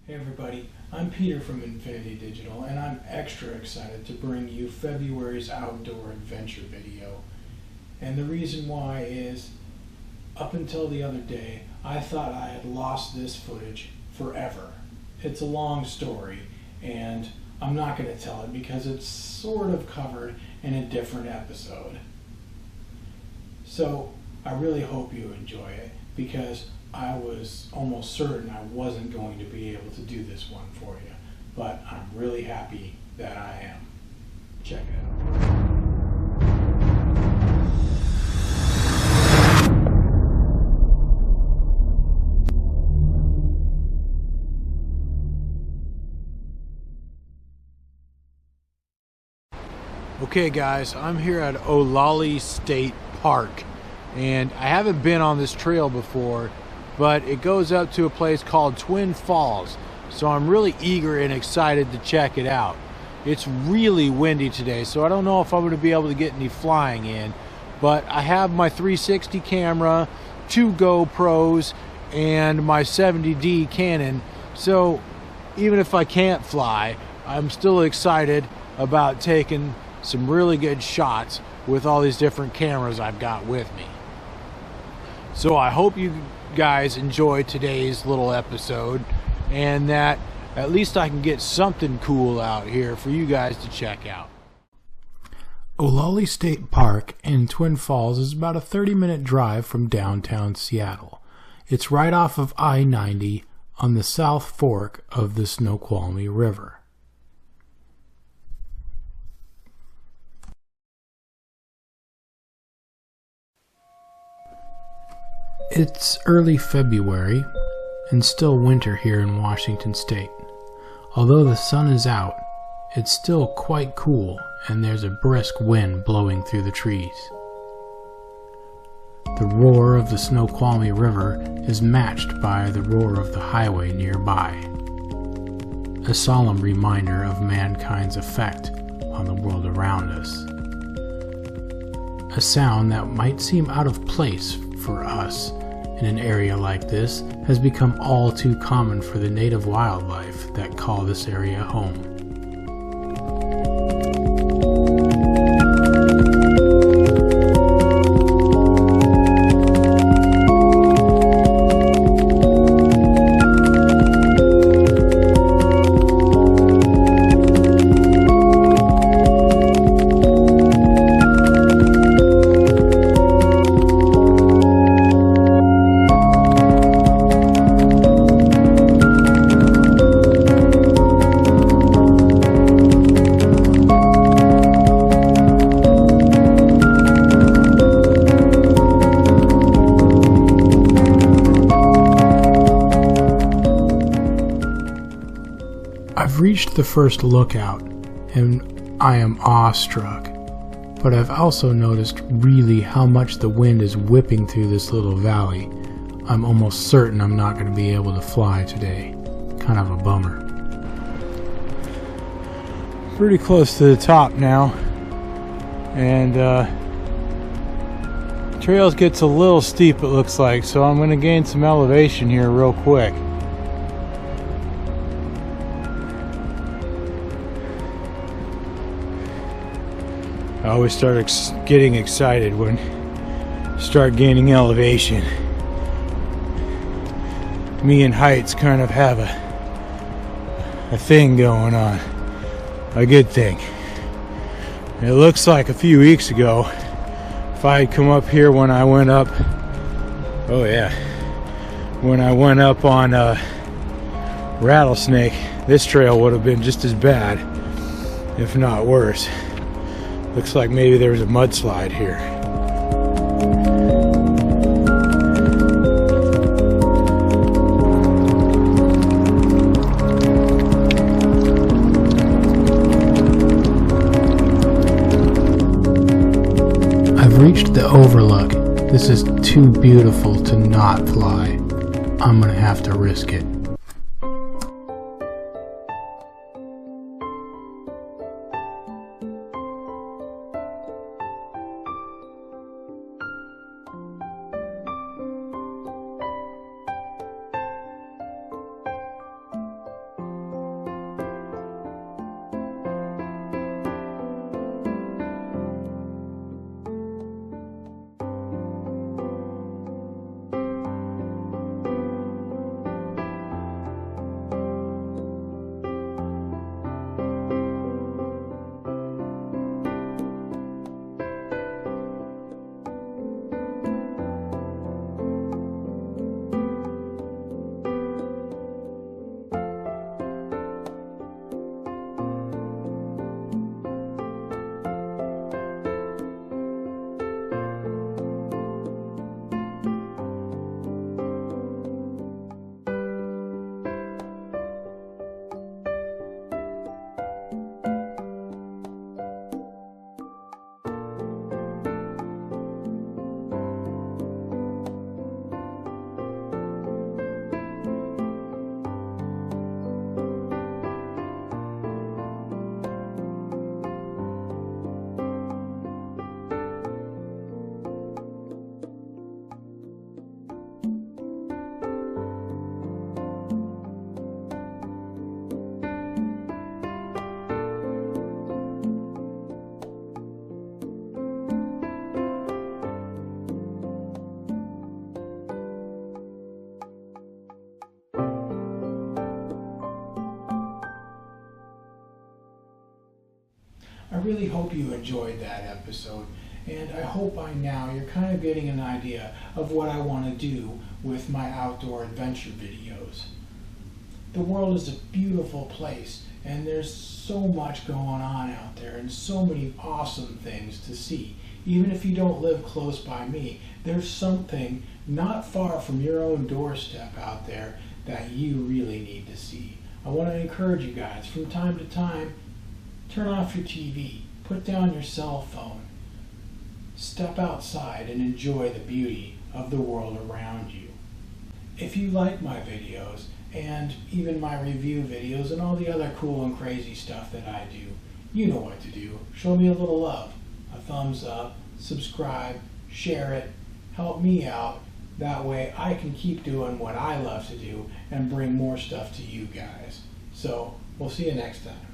Hey everybody, I'm Peter from Infinity Digital, and I'm extra excited to bring you February's outdoor adventure video. And the reason why is, up until the other day, I thought I had lost this footage forever. It's a long story, and I'm not going to tell it because it's sort of covered in a different episode. So I really hope you enjoy it, because I was almost certain I wasn't going to be able to do this one for you, but I'm really happy that I am. Check it out. Okay guys, I'm here at Ollalie State Park, and I haven't been on this trail before, but it goes up to a place called Twin Falls, so I'm really eager and excited to check it out. It's really windy today, so I don't know if I'm going to be able to get any flying in, but I have my 360 camera, 2 GoPros, and my 70D Canon, so even if I can't fly, I'm still excited about taking some really good shots with all these different cameras I've got with me. So I hope you guys enjoyed today's little episode, and that at least I can get something cool out here for you guys to check out. Ollalie State Park in Twin Falls is about a 30-minute drive from downtown Seattle. It's right off of I-90 on the South Fork of the Snoqualmie River. It's early February and still winter here in Washington State. Although the sun is out, it's still quite cool and there's a brisk wind blowing through the trees. The roar of the Snoqualmie River is matched by the roar of the highway nearby, a solemn reminder of mankind's effect on the world around us. A sound that might seem out of place for us in an area like this has become all too common for the native wildlife that call this area home. I've reached the first lookout and I am awestruck, but I've also noticed really how much the wind is whipping through this little valley. I'm almost certain I'm not going to be able to fly today. Kind of a bummer. Pretty close to the top now, and trails gets a little steep it looks like, so I'm going to gain some elevation here real quick. I always start getting excited when I start gaining elevation. Me and heights kind of have a thing going on, a good thing. It looks like a few weeks ago, if I had come up here when I went up, when I went up on Rattlesnake, this trail would have been just as bad, if not worse. Looks like maybe there was a mudslide here. I've reached the Overlook. This is too beautiful to not fly. I'm gonna have to risk it. I really hope you enjoyed that episode, and I hope by now you're kind of getting an idea of what I want to do with my outdoor adventure videos. The world is a beautiful place, and there's so much going on out there and so many awesome things to see. Even if you don't live close by me, there's something not far from your own doorstep out there that you really need to see. I want to encourage you guys, from time to time, turn off your TV, put down your cell phone, step outside and enjoy the beauty of the world around you. If you like my videos, and even my review videos and all the other cool and crazy stuff that I do, you know what to do. Show me a little love, a thumbs up, subscribe, share it, help me out. That way I can keep doing what I love to do and bring more stuff to you guys. So we'll see you next time.